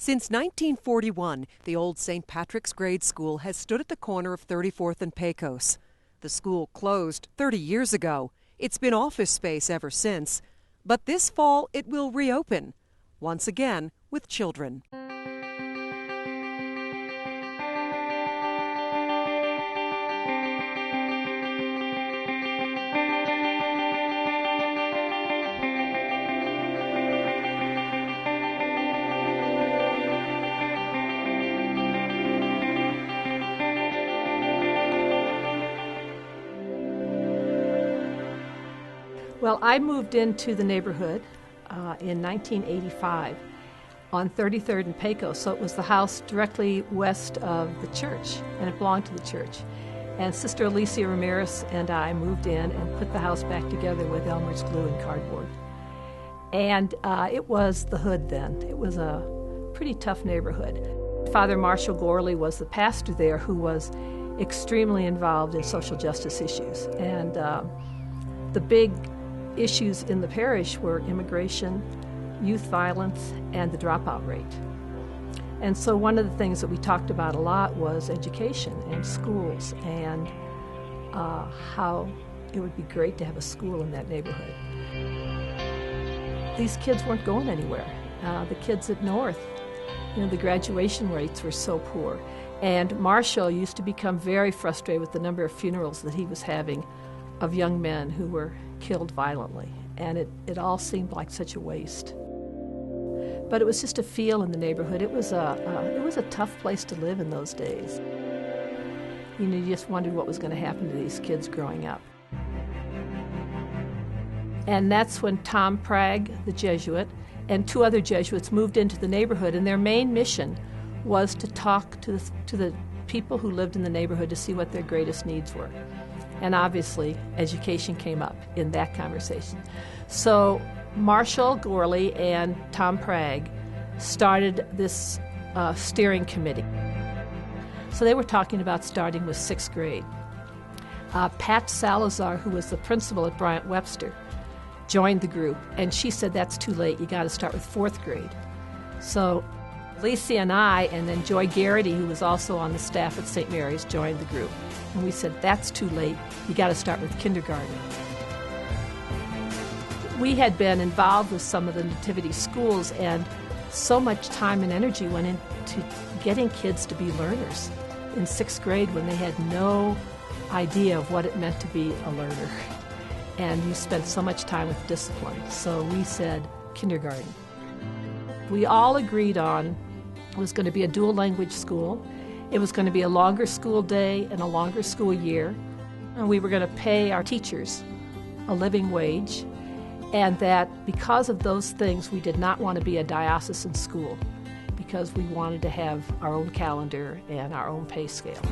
Since 1941, the old St. Patrick's Grade School has stood at the corner of 34th and Pecos. The school closed 30 years ago. It's been office space ever since. But this fall it will reopen, once again with children. Well, I moved into the neighborhood in 1985 on 33rd and Pecos, so it was the house directly west of the church, and it belonged to the church. And Sister Alicia Ramirez and I moved in and put the house back together with Elmer's glue and cardboard. And it was the hood then. It was a pretty tough neighborhood. Father Marshall Gorley was the pastor there, who was extremely involved in social justice issues. And the big issues in the parish were immigration, youth violence, and the dropout rate. And so one of the things that we talked about a lot was education and schools, and how it would be great to have a school in that neighborhood. These kids weren't going anywhere. The kids at North, the graduation rates were so poor. And Marshall used to become very frustrated with the number of funerals that he was having of young men who were killed violently, and it all seemed like such a waste. But it was just a feel in the neighborhood. It was a tough place to live in those days. You just wondered what was going to happen to these kids growing up. And that's when Tom Pragg, the Jesuit, and two other Jesuits moved into the neighborhood, and their main mission was to talk to the people who lived in the neighborhood to see what their greatest needs were. And obviously, education came up in that conversation. So Marshall Gorley and Tom Pragg started this steering committee. So they were talking about starting with 6th grade. Pat Salazar, who was the principal at Bryant Webster, joined the group, and she said, that's too late, you got to start with 4th grade. So Lacey and I, and then Joy Garrity, who was also on the staff at St. Mary's, joined the group. And we said, that's too late, you got to start with kindergarten. We had been involved with some of the nativity schools, and so much time and energy went into getting kids to be learners in 6th grade when they had no idea of what it meant to be a learner. And you spent so much time with discipline. So we said kindergarten. We all agreed on it was going to be a dual language school. It was going to be a longer school day and a longer school year. And we were going to pay our teachers a living wage. And that because of those things, we did not want to be a diocesan school, because we wanted to have our own calendar and our own pay scale.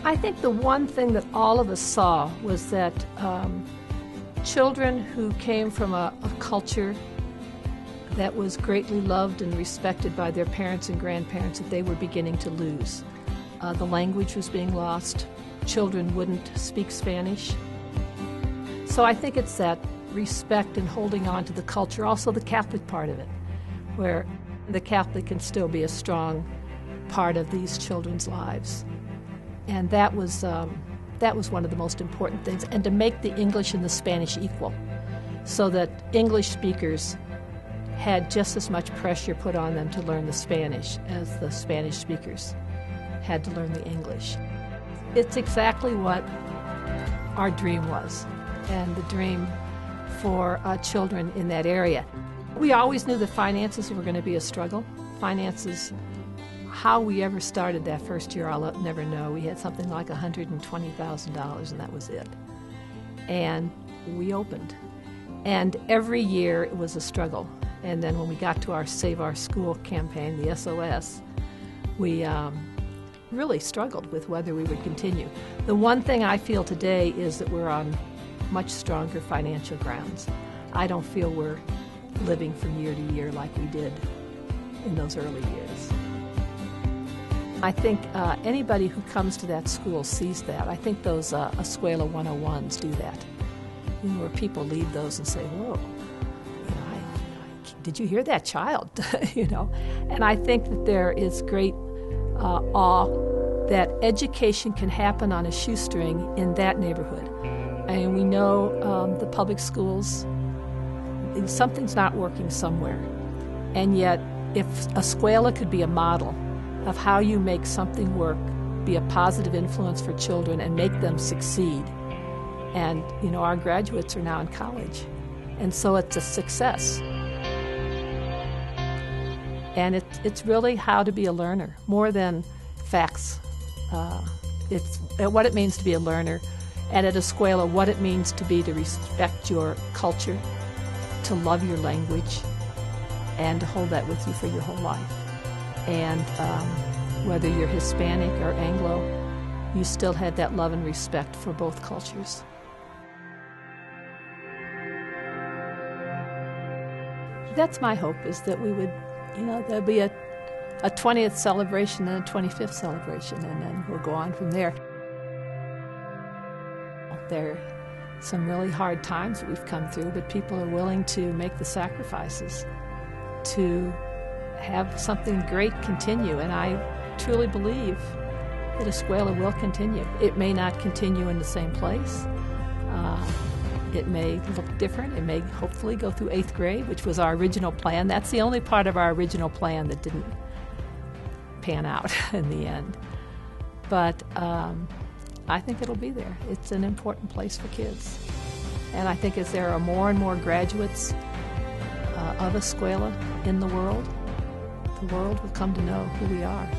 I think the one thing that all of us saw was that children who came from a culture that was greatly loved and respected by their parents and grandparents, that they were beginning to lose. The language was being lost. Children wouldn't speak Spanish. So I think it's that respect and holding on to the culture, also the Catholic part of it, where the Catholic can still be a strong part of these children's lives. And that was one of the most important things, and to make the English and the Spanish equal, so that English speakers had just as much pressure put on them to learn the Spanish as the Spanish speakers had to learn the English. It's exactly what our dream was, and the dream for children in that area. We always knew that finances were going to be a struggle. Finances, how we ever started that first year, I'll never know. We had something like $120,000, and that was it. And we opened. And every year it was a struggle. And then when we got to our Save Our School campaign, the SOS, we really struggled with whether we would continue. The one thing I feel today is that we're on much stronger financial grounds. I don't feel we're living from year to year like we did in those early years. I think anybody who comes to that school sees that. I think those Escuela 101s do that, where people leave those and say, whoa, I did you hear that child? And I think that there is great awe that education can happen on a shoestring in that neighborhood. And we know the public schools, something's not working somewhere. And yet, if Escuela could be a model of how you make something work, be a positive influence for children and make them succeed. And, our graduates are now in college. And so it's a success. And it's really how to be a learner, more than facts. It's what it means to be a learner. And at Escuela, what it means to respect your culture, to love your language, and to hold that with you for your whole life. And whether you're Hispanic or Anglo, you still had that love and respect for both cultures. That's my hope, is that we would, there'll be a 20th celebration and a 25th celebration, and then we'll go on from there. There are some really hard times that we've come through, but people are willing to make the sacrifices to have something great continue, and I truly believe that Escuela will continue. It may not continue in the same place. It may look different. It may hopefully go through 8th grade, which was our original plan. That's the only part of our original plan that didn't pan out in the end. But I think it'll be there. It's an important place for kids. And I think as there are more and more graduates of Escuela in the world will come to know who we are.